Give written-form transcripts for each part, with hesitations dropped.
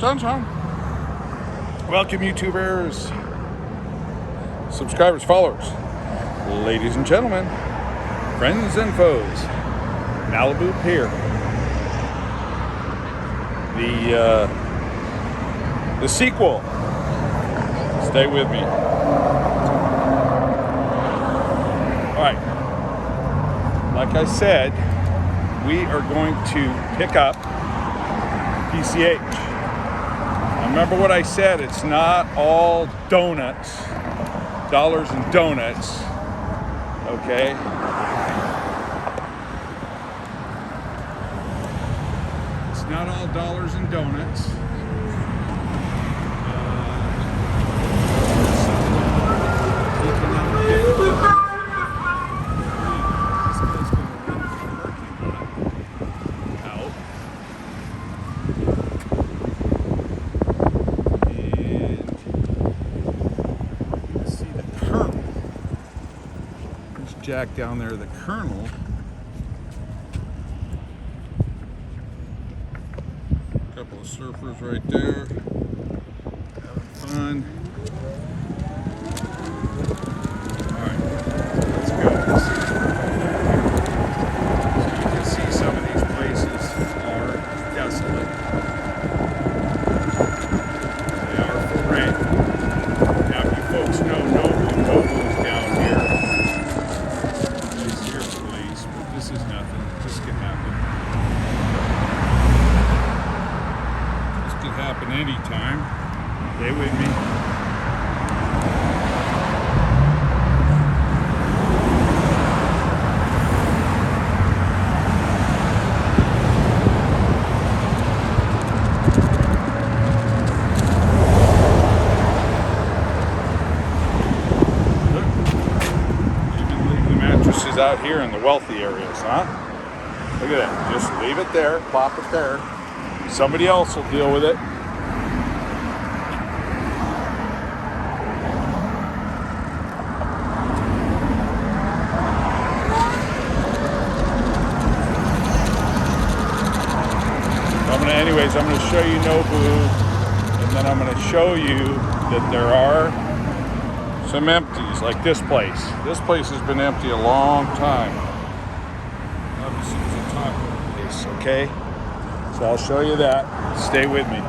Sunshine. Welcome, YouTubers, subscribers, followers, ladies and gentlemen, friends and foes. Malibu Pier. The sequel. Stay with me. All right. Like I said, we are going to pick up PCH. Now remember what I said, it's not all donuts, dollars and donuts, okay? It's not all dollars and donuts. Jack down there, the Colonel. A couple of surfers right there, having fun. All right, let's go. So you can see some of these places are desolate. They are for rent. Now, if you folks know Nobu is down here. This is nothing. This could happen. This could happen anytime. Stay with me. Look. Even leave the mattresses out here in the wealthy areas, huh? Look at that. Just leave it there, plop it there. Somebody else will deal with it. I'm going to show you Nobu, and then I'm going to show you that there are some empties, like this place. This place has been empty a long time. Obviously, it's a taco place, okay? So I'll show you that. Stay with me.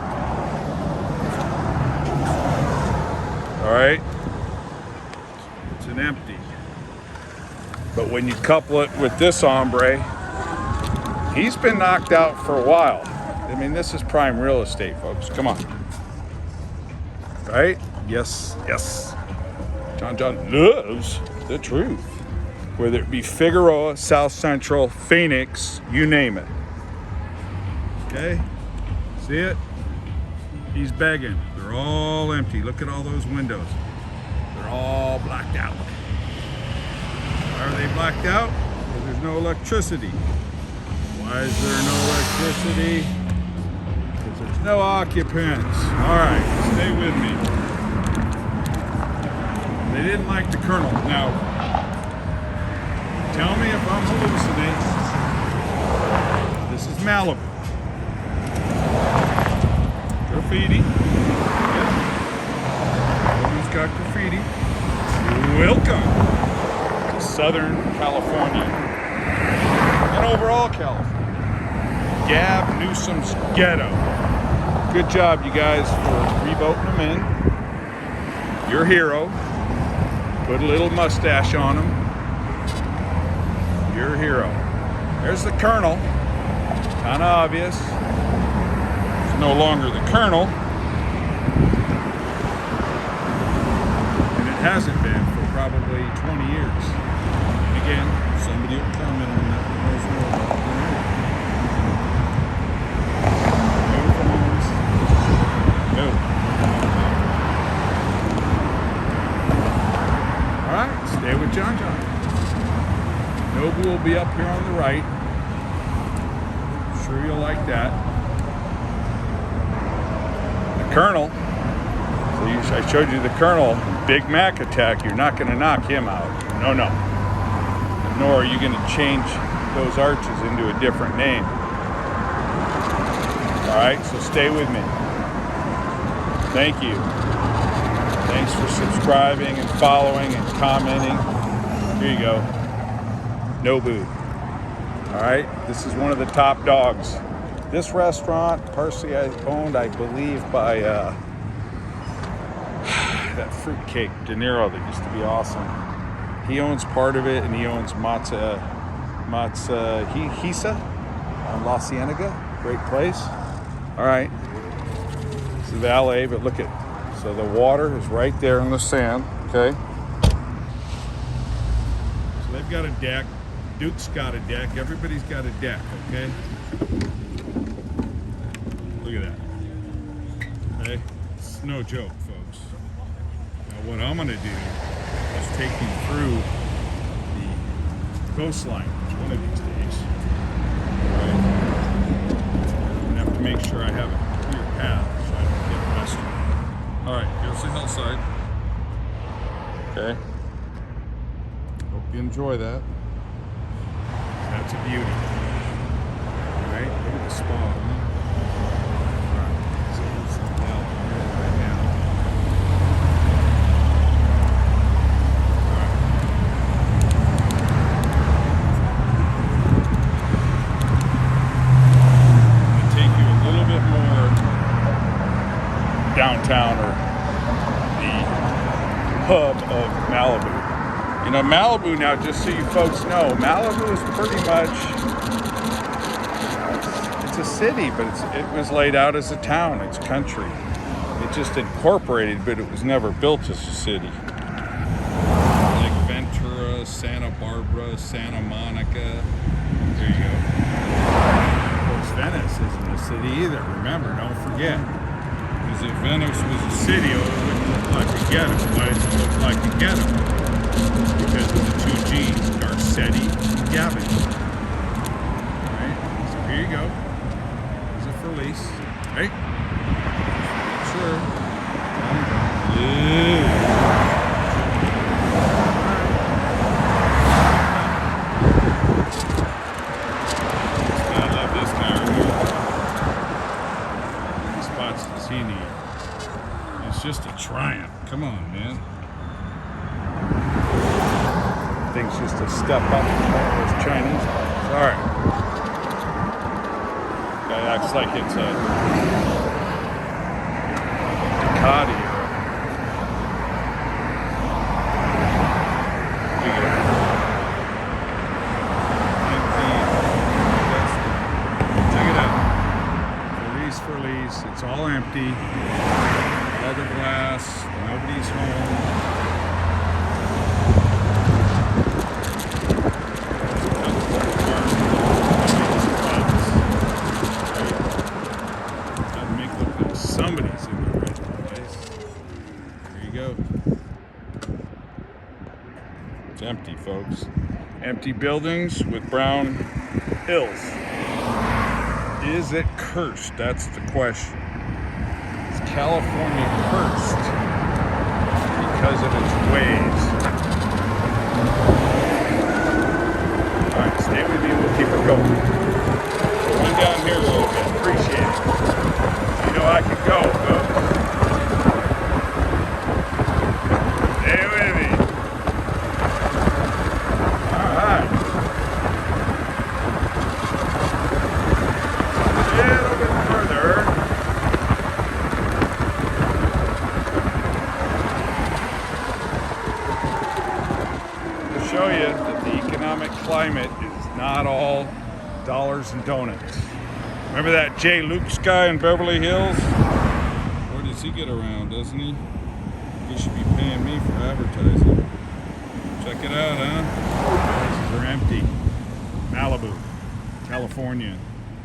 All right? It's an empty. But when you couple it with this hombre, he's been knocked out for a while. I mean, this is prime real estate, folks. Come on. Right? Yes, yes. John loves the truth. Whether it be Figueroa, South Central, Phoenix, you name it. Okay? See it? He's begging. They're all empty. Look at all those windows. They're all blacked out. Why are they blacked out? Because there's no electricity. Why is there no electricity? Because there's no occupants. All right, stay with me. They didn't like the Colonel. Now, tell me if I'm hallucinating. This is Malibu. Graffiti. Yep. Nobody's got graffiti. Welcome to Southern California. And overall California. Gab Newsom's ghetto. Good job, you guys, for re-voting him in. Your hero. Put a little mustache on him. Your hero. There's the Colonel. Kind of obvious. It's no longer the Colonel. And it hasn't been for probably 20 years. And again, somebody will comment on that who knows more about it than me. No. All right, stay with John. Nobu will be up here on the right. I'm sure you'll like that. The Colonel. So I showed you the Colonel. Big Mac attack. You're not going to knock him out. No. Nor are you going to change those arches into a different name. All right, so stay with me. Thank you. Thanks for subscribing and following and commenting. Here you go. Nobu. All right, this is one of the top dogs. This restaurant, partially owned, I believe, by that fruitcake De Niro that used to be awesome. He owns part of it, and he owns Hisa on La Cienega. Great place. All right, it's the valet, but look at, so the water is right there in the sand, okay? So they've got a deck. Duke's got a deck. Everybody's got a deck, okay? Look at that. Okay? It's no joke, folks. Now what I'm gonna do is take you through the coastline one of these days. Right? I'm gonna have to make sure I have a clear path so I don't get lost. Alright, here's the hillside. Okay. Hope you enjoy that. That's a beauty. Alright, look at the spot. Alright, so there's something out here right now. Alright. I'm going to take you a little bit more downtown, or the hub of Malibu. You know, Malibu now, just so you folks know, Malibu is pretty much, it's a city, but it was laid out as a town. It's country. It just incorporated, but it was never built as a city. Like Ventura, Santa Barbara, Santa Monica. There you go. Of course, Venice isn't a city either. Remember, don't forget. Because if Venice was a city, it wouldn't look like a ghetto. Why does it look like a ghetto? Because of the two G's, Garcetti and Gavin. Alright, so here you go. These are for lease. Right? Sure. Yeah. I love this guy right here. These spots does he need? It's just a triumph. Come on, man. Thing's just a step up from those Chinese ones. Alright. Guy acts like it's a Ducati or check it out. For lease. It's all empty. Leather glass. Nobody's home. Somebody's in the right place. There you go. It's empty, folks. Empty buildings with brown hills. Is it cursed? That's the question. Is California cursed because of its ways? Alright, stay with me. We'll keep it going. Run down here a little bit. Appreciate it. You know I can go, folks. Stay with me. Alright. A little bit further. To show you that the economic climate is not all dollars and donuts. Remember that Jay Luke's guy in Beverly Hills? Where does he get around, doesn't he? He should be paying me for advertising. Check it out, huh? Places are empty. Malibu, California.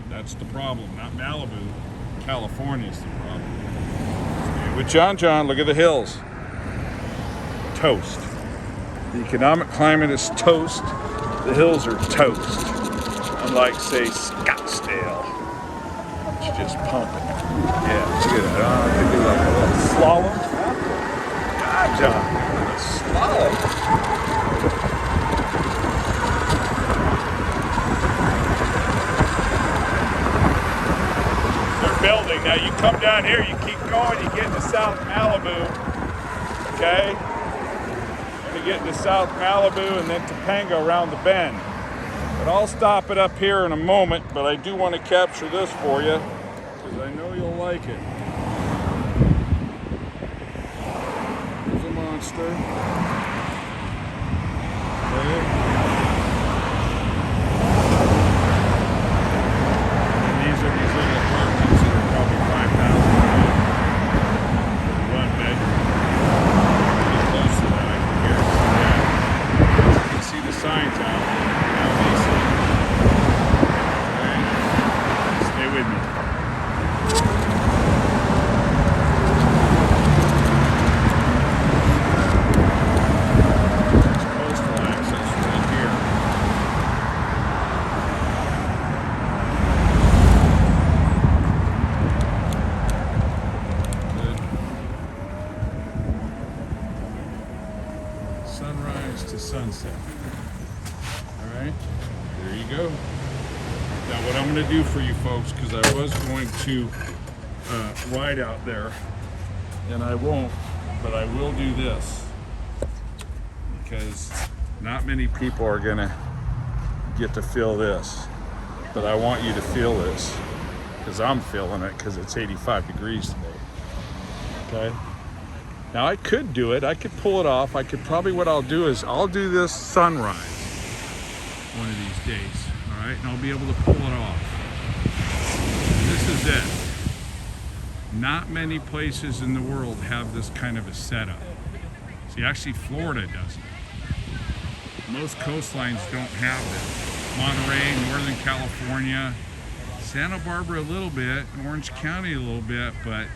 That's the problem. Not Malibu. California's the problem. With John, look at the hills. Toast. The economic climate is toast. The hills are toast. Unlike, say, Scottsdale. It's just pumping. Yeah, look at that. I could do like a little slalom. God, John, a slalom. They're building. Now you come down here, you keep going. going, you get into South Malibu, okay? You're gonna get into South Malibu and then Topanga around the bend. But I'll stop it up here in a moment, but I do want to capture this for you, because I know you'll like it. There's a monster. Okay. These little apartments that are probably 5,000 one bedroom. Pretty close to that, I can guarantee that. You can see the signs out. Now Lease. Okay. Stay with me. There's coastal access right here. Sunrise to sunset. All right, there you go. Now what I'm going to do for you folks, because I was going to ride out there, and I won't, but I will do this, because not many people are going to get to feel this, but I want you to feel this, because I'm feeling it, because it's 85 degrees today. Okay. Now I could do it, I could pull it off. I could probably, what I'll do is I'll do this sunrise one of these days, all right? And I'll be able to pull it off. This is it. Not many places in the world have this kind of a setup. See, actually Florida doesn't. Most coastlines don't have this. Monterey, Northern California, Santa Barbara a little bit, Orange County a little bit, but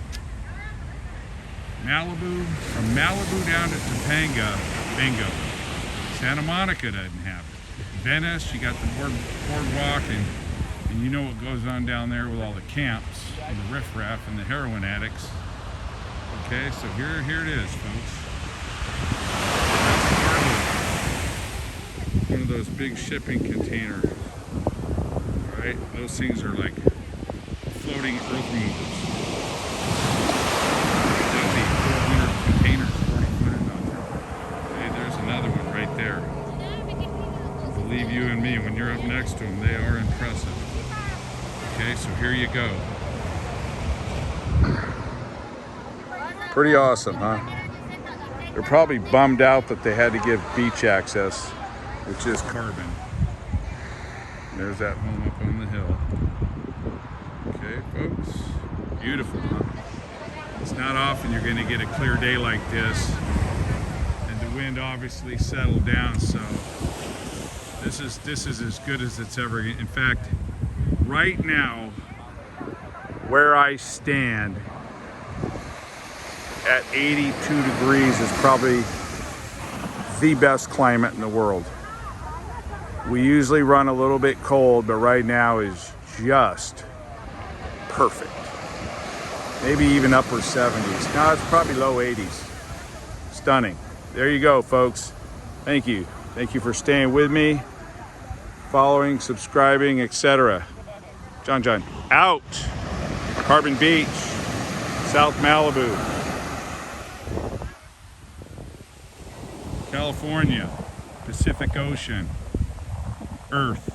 Malibu, from Malibu down to Topanga, bingo. Santa Monica doesn't have it. Venice, you got the boardwalk, and you know what goes on down there with all the camps and the riffraff and the heroin addicts. Okay, so here it is, folks. That's one of those big shipping containers. All right, those things are like floating earth movers. Containers, 40-footed on there. Hey, there's another one right there. Believe you and me, when you're up next to them, they are impressive. Okay, so here you go. Pretty awesome, huh? They're probably bummed out that they had to give beach access, which is carbon. There's that home up on the hill. Okay, folks. Beautiful, huh? It's not often you're going to get a clear day like this, and the wind obviously settled down, so this is as good as it's ever. In fact, right now, where I stand at 82 degrees is probably the best climate in the world. We usually run a little bit cold, but right now is just perfect. Maybe even upper 70s. No, it's probably low 80s. Stunning. There you go, folks. Thank you. Thank you for staying with me, following, subscribing, etc. John out. Carbon Beach, South Malibu, California, Pacific Ocean, Earth.